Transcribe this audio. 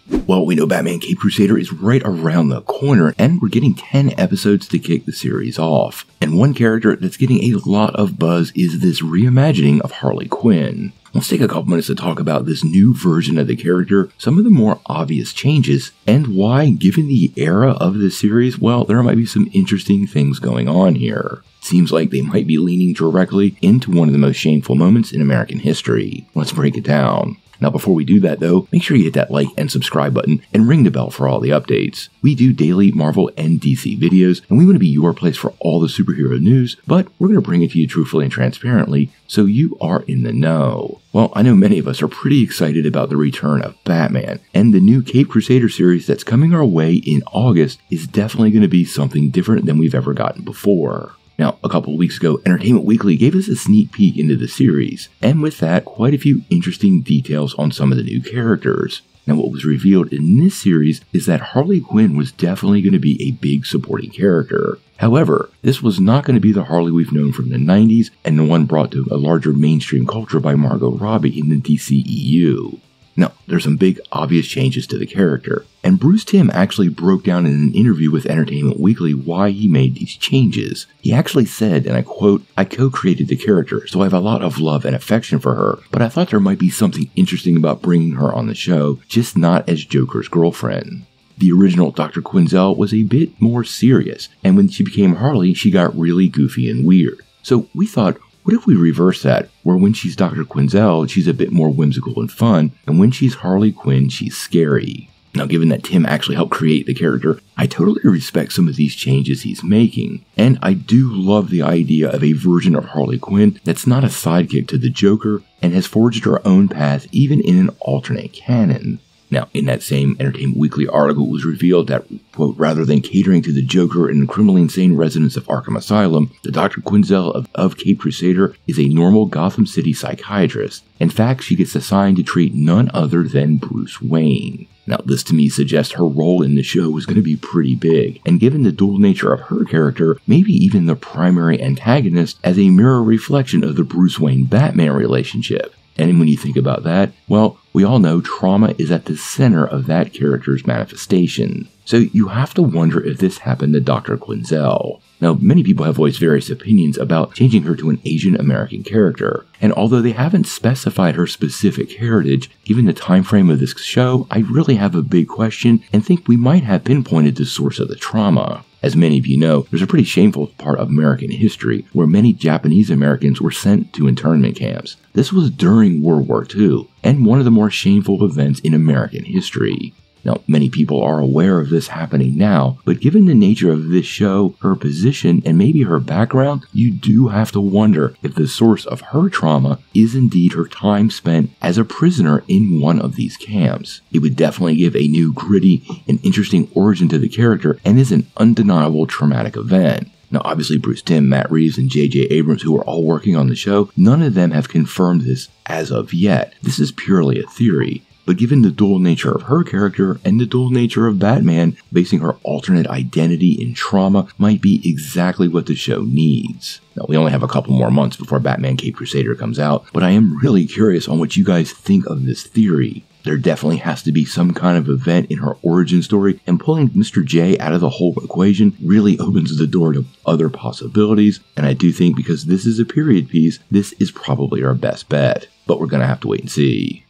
Well, we know Batman Cape Crusader is right around the corner, and we're getting 10 episodes to kick the series off. And one character that's getting a lot of buzz is this reimagining of Harley Quinn. Let's take a couple minutes to talk about this new version of the character, some of the more obvious changes, and why, given the era of the series, well, there might be some interesting things going on here. Seems like they might be leaning directly into one of the most shameful moments in American history. Let's break it down. Now, before we do that though, make sure you hit that like and subscribe button and ring the bell for all the updates. We do daily Marvel and DC videos, and we want to be your place for all the superhero news, but we're going to bring it to you truthfully and transparently so you are in the know. Well, I know many of us are pretty excited about the return of Batman, and the new Cape Crusader series that's coming our way in August is definitely going to be something different than we've ever gotten before. Now, a couple of weeks ago, Entertainment Weekly gave us a sneak peek into the series, and with that, quite a few interesting details on some of the new characters. Now, what was revealed in this series is that Harley Quinn was definitely going to be a big supporting character. However, this was not going to be the Harley we've known from the 90s and the one brought to a larger mainstream culture by Margot Robbie in the DCEU. Now, there's some big obvious changes to the character, and Bruce Timm actually broke down in an interview with Entertainment Weekly why he made these changes. He actually said, and I quote, "I co-created the character, so I have a lot of love and affection for her, but I thought there might be something interesting about bringing her on the show, just not as Joker's girlfriend." The original Dr. Quinzel was a bit more serious, and when she became Harley, she got really goofy and weird. So we thought, what if we reverse that, where when she's Dr. Quinzel, she's a bit more whimsical and fun, and when she's Harley Quinn, she's scary? Now, given that Timm actually helped create the character, I totally respect some of these changes he's making, and I do love the idea of a version of Harley Quinn that's not a sidekick to the Joker and has forged her own path even in an alternate canon. Now, in that same Entertainment Weekly article, it was revealed that, quote, rather than catering to the Joker and the criminally insane residents of Arkham Asylum, the Dr. Quinzel of Cape Crusader is a normal Gotham City psychiatrist. In fact, she gets assigned to treat none other than Bruce Wayne. Now, this to me suggests her role in the show was going to be pretty big, and given the dual nature of her character, maybe even the primary antagonist as a mirror reflection of the Bruce Wayne-Batman relationship. And when you think about that, well, we all know trauma is at the center of that character's manifestation. So you have to wonder if this happened to Dr. Quinzel. Now, many people have voiced various opinions about changing her to an Asian American character, and although they haven't specified her specific heritage, given the time frame of this show, I really have a big question and think we might have pinpointed the source of the trauma. As many of you know, there's a pretty shameful part of American history where many Japanese Americans were sent to internment camps. This was during World War II, and one of the more shameful events in American history. Now, many people are aware of this happening now, but given the nature of this show, her position, and maybe her background, you do have to wonder if the source of her trauma is indeed her time spent as a prisoner in one of these camps. It would definitely give a new, gritty, and interesting origin to the character, and is an undeniable traumatic event. Now, obviously, Bruce Timm, Matt Reeves, and J.J. Abrams, who are all working on the show, none of them have confirmed this as of yet. This is purely a theory. But given the dual nature of her character and the dual nature of Batman, basing her alternate identity in trauma might be exactly what the show needs. Now, we only have a couple more months before Batman Cape Crusader comes out, but I am really curious on what you guys think of this theory. There definitely has to be some kind of event in her origin story, and pulling Mr. J out of the whole equation really opens the door to other possibilities, and I do think because this is a period piece, this is probably our best bet. But we're going to have to wait and see.